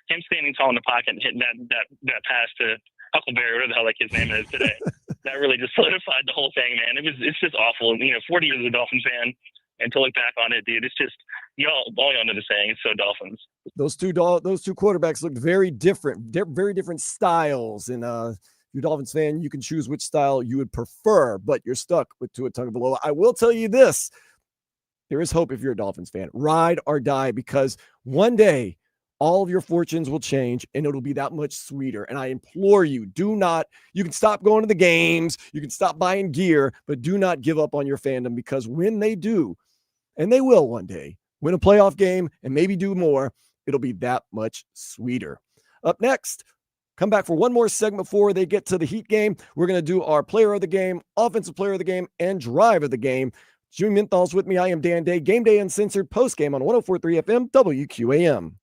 him standing tall in the pocket and hitting that pass to Huckleberry, whatever the hell his name is today, that really just solidified the whole thing, man. It's just awful. 40 years as a Dolphins fan, and to look back on it, dude, it's just all y'all know the saying. It's so Dolphins. Those two quarterbacks looked very different, very different styles. And if you're a Dolphins fan, you can choose which style you would prefer, but you're stuck with Tua Tagovailoa. I will tell you this. There is hope if you're a Dolphins fan. Ride or die, because one day all of your fortunes will change and it'll be that much sweeter. And I implore you, you can stop going to the games, you can stop buying gear, but do not give up on your fandom, because when they do, and they will one day, win a playoff game and maybe do more, it'll be that much sweeter. Up next, come back for one more segment before they get to the Heat game. We're going to do our player of the game, offensive player of the game, and drive of the game. Jimmy Menthal's with me. I am Dan Day. Game Day Uncensored, postgame on 104.3 FM, WQAM.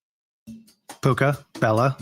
Puka, Bella,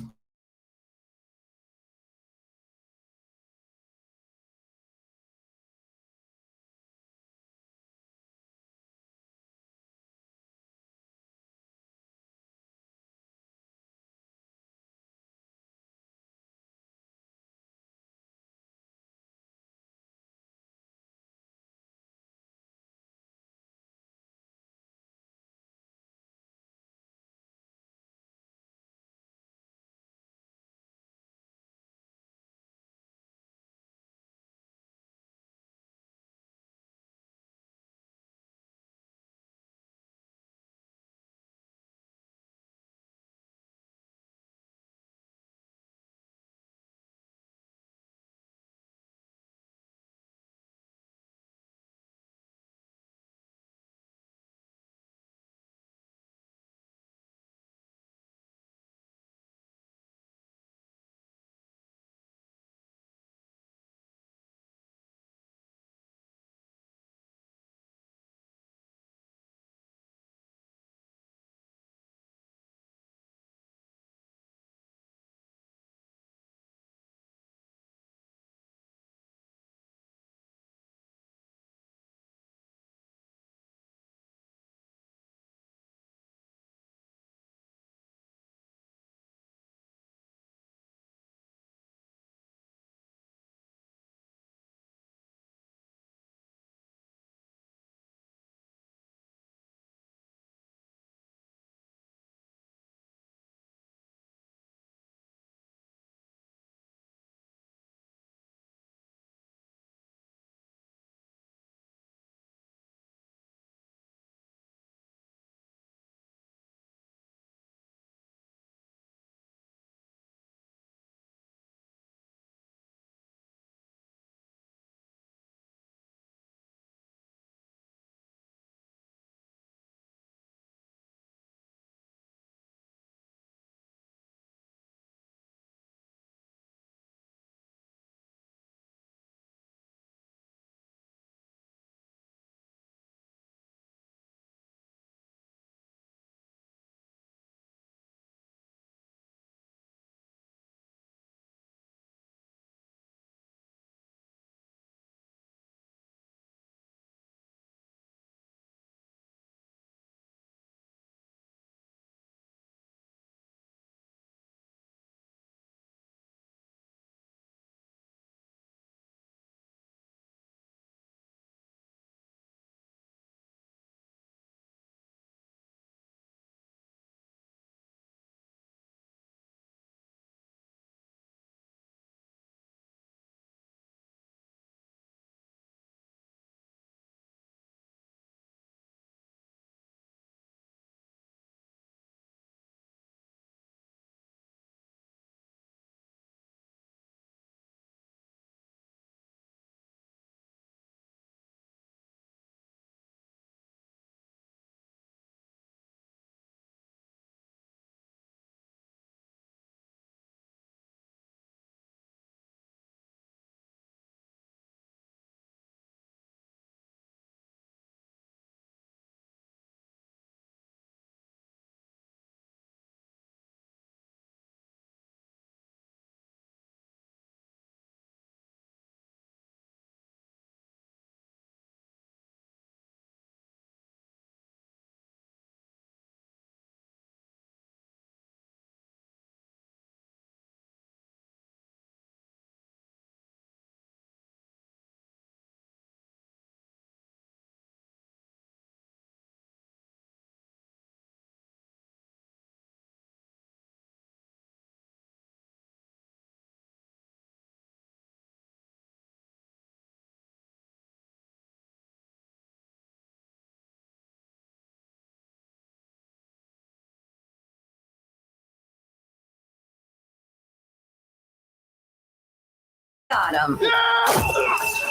Got 'em.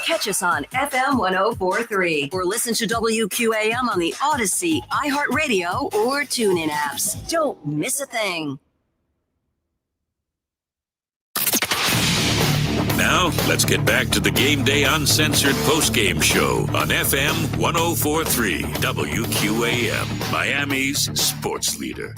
Catch us on FM 1043 or listen to WQAM on the Odyssey, iHeartRadio, or TuneIn apps. Don't miss a thing. Now, let's get back to the Game Day Uncensored postgame show on FM 1043 WQAM, Miami's sports leader.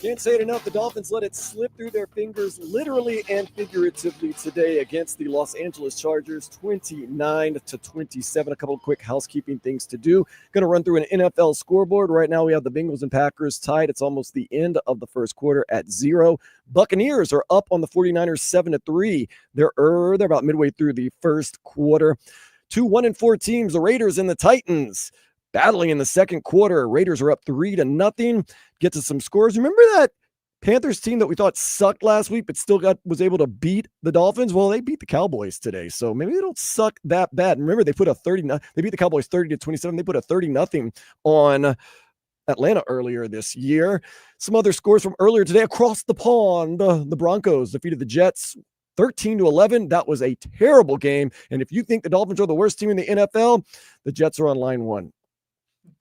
Can't say it enough. The Dolphins let it slip through their fingers literally and figuratively today against the Los Angeles Chargers, 29-27. A couple of quick housekeeping things to do. Going to run through an NFL scoreboard. Right now we have the Bengals and Packers tied. It's almost the end of the first quarter at 0. Buccaneers are up on the 49ers 7-3. They're about midway through the first quarter. 2 1-4 teams, the Raiders and the Titans, battling in the second quarter. Raiders are up 3-0. Get to some scores. Remember that Panthers team that we thought sucked last week, but still was able to beat the Dolphins? Well, they beat the Cowboys today, so maybe they don't suck that bad. Remember, they beat the Cowboys 30-27. They put a 30-0 on Atlanta earlier this year. Some other scores from earlier today across the pond. The Broncos defeated the Jets 13-11. That was a terrible game. And if you think the Dolphins are the worst team in the NFL, the Jets are on line 1.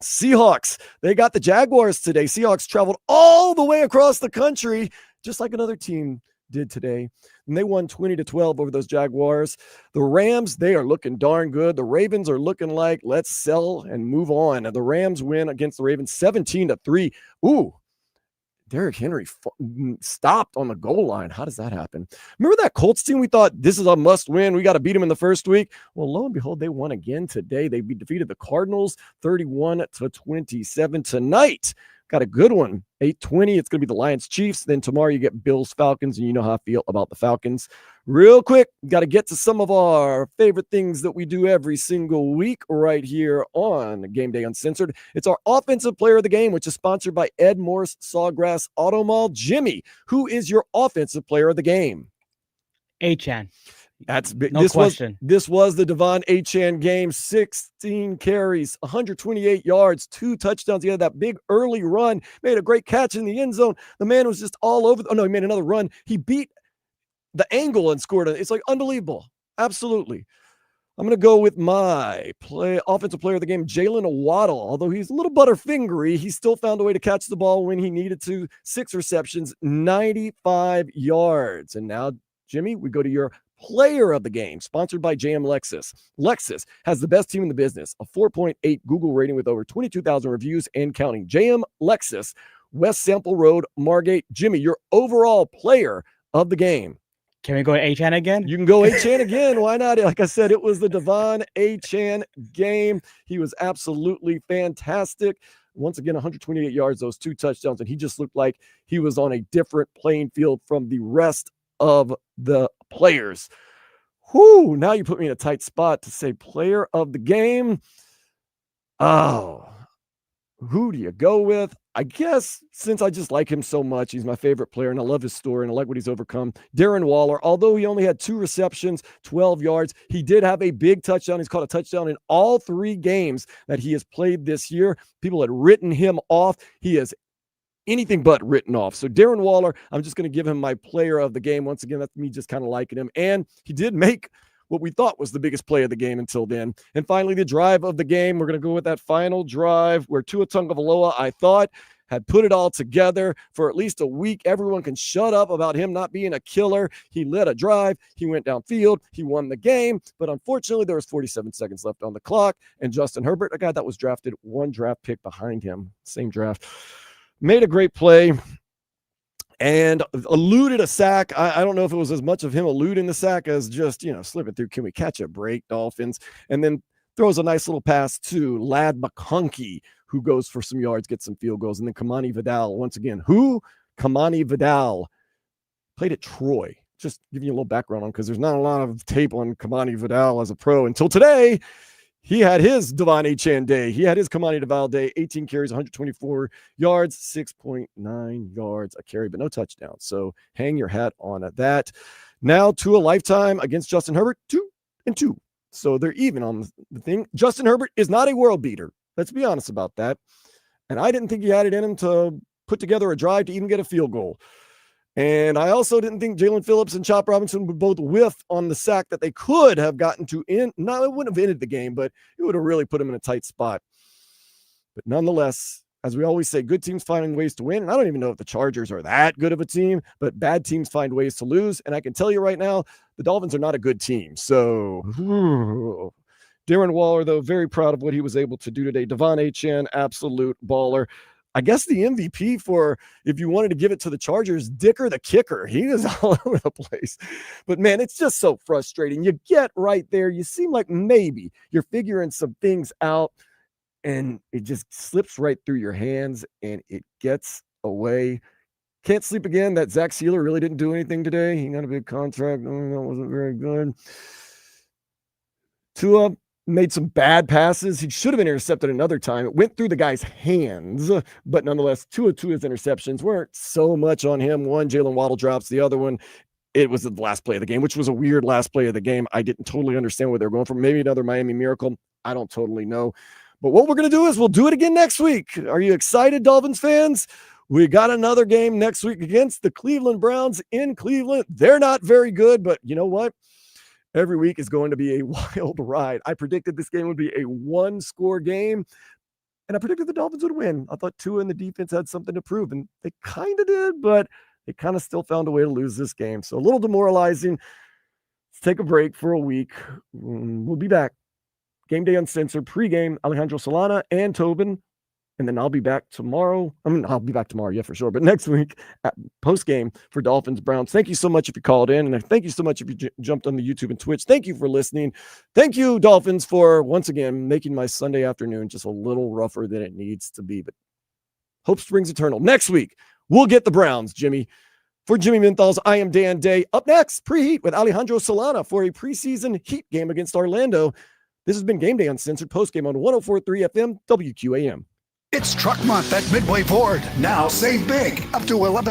Seahawks, they got the Jaguars today. Seahawks traveled all the way across the country, just like another team did today. And they won 20-12 over those Jaguars. The Rams, they are looking darn good. The Ravens are looking like, let's sell and move on. And the Rams win against the Ravens 17-3. Ooh, Derrick Henry stopped on the goal line. How does that happen? Remember that Colts team? We thought this is a must win. We got to beat them in the first week. Well, lo and behold, they won again today. They defeated the Cardinals 31-27 tonight. Got a good one. 8:20. It's going to be the Lions Chiefs. Then tomorrow you get Bills Falcons, and you know how I feel about the Falcons. Real quick, got to get to some of our favorite things that we do every single week right here on Game Day Uncensored. It's our offensive player of the game, which is sponsored by Ed Morse Sawgrass Auto Mall. Jimmy, who is your offensive player of the game? Achane. That's no this question. This was the Devon Achane game. 16 carries, 128 yards, 2 touchdowns. He had that big early run, made a great catch in the end zone. The man was just all over. He made another run. He beat the angle and scored it. It's like unbelievable. Absolutely. I'm going to go with my offensive player of the game, Jalen Waddle. Although he's a little butterfingery, he still found a way to catch the ball when he needed to. 6 receptions, 95 yards. And now, Jimmy, we go to your player of the game, sponsored by JM Lexus. Lexus has the best team in the business, a 4.8 Google rating with over 22,000 reviews and counting. JM Lexus, West Sample Road, Margate. Jimmy, your overall player of the game. Can we go Achane again? You can go Achane again. Why not? Like I said, it was the Devon Achane game. He was absolutely fantastic. Once again, 128 yards, those 2 touchdowns, and he just looked like he was on a different playing field from the rest of the players. Whoo, now you put me in a tight spot to say player of the game. Oh, who do you go with? I guess since I just like him so much, he's my favorite player, and I love his story, and I like what he's overcome. Darren Waller, although he only had 2 receptions, 12 yards, he did have a big touchdown. He's caught a touchdown in all 3 games that he has played this year. People had written him off. He is anything but written off. So Darren Waller, I'm just going to give him my player of the game. Once again, that's me just kind of liking him. And he did make what we thought was the biggest play of the game until then. And finally, the drive of the game. We're going to go with that final drive where Tua Tagovailoa, I thought, had put it all together for at least a week. Everyone can shut up about him not being a killer. He led a drive. He went downfield. He won the game. But unfortunately, there was 47 seconds left on the clock. And Justin Herbert, a guy that was drafted 1 draft pick behind him, same draft, made a great play and eluded a sack. I don't know if it was as much of him eluding the sack as just, slipping through. Can we catch a break, Dolphins? And then throws a nice little pass to Lad McConkey, who goes for some yards, gets some field goals. And then Kamani Vidal, once again, Kamani Vidal played at Troy. Just giving you a little background on, because there's not a lot of tape on Kamani Vidal as a pro until today. He had his Devon Achane day. He had his Kamani Vidal day. 18 carries, 124 yards, 6.9 yards a carry, but no touchdown. So hang your hat on that. Now to a lifetime against Justin Herbert, 2-2. So they're even on the thing. Justin Herbert is not a world beater. Let's be honest about that. And I didn't think he had it in him to put together a drive to even get a field goal. And I also didn't think Jalen Phillips and Chop Robinson would both whiff on the sack that they could have gotten to end. No, it wouldn't have ended the game, but it would have really put them in a tight spot. But nonetheless, as we always say, good teams finding ways to win. And I don't even know if the Chargers are that good of a team, but bad teams find ways to lose. And I can tell you right now, the Dolphins are not a good team. So Darren Waller, though, very proud of what he was able to do today. Devon Achane, absolute baller. I guess the MVP for, if you wanted to give it to the Chargers, Dicker the kicker. He is all over the place. But, man, it's just so frustrating. You get right there. You seem like maybe you're figuring some things out, and it just slips right through your hands, and it gets away. Can't sleep again. That Zach Sealer really didn't do anything today. He got a big contract. That wasn't very good. Tua made some bad passes. He should have been intercepted another time. It went through the guy's hands, but nonetheless, two of his interceptions weren't so much on him. One, Jalen Waddle drops. The other one, it was the last play of the game, which was a weird last play of the game. I didn't totally understand where they're going from. Maybe another Miami miracle. I don't totally know. But what we're going to do is we'll do it again next week. Are you excited, Dolphins fans? We got another game next week against the Cleveland Browns in Cleveland. They're not very good, but you know what? Every week is going to be a wild ride. I predicted this game would be a one-score game, and I predicted the Dolphins would win. I thought Tua and the defense had something to prove, and they kind of did, but they kind of still found a way to lose this game. So a little demoralizing. Let's take a break for a week. We'll be back. Game Day Uncensored, pregame, Alejandro Solana and Tobin. And then I'll be back tomorrow. I'll be back tomorrow, yeah, for sure. But next week, at postgame for Dolphins Browns. Thank you so much if you called in. And thank you so much if you jumped on the YouTube and Twitch. Thank you for listening. Thank you, Dolphins, for once again making my Sunday afternoon just a little rougher than it needs to be. But hope springs eternal. Next week, we'll get the Browns, Jimmy. For Jimmy Menthal's, I am Dan Day. Up next, preheat with Alejandro Solana for a preseason Heat game against Orlando. This has been Game Day Uncensored, postgame on 104.3 FM, WQAM. It's Truck Month at Midway Ford. Now save big, up to $11,000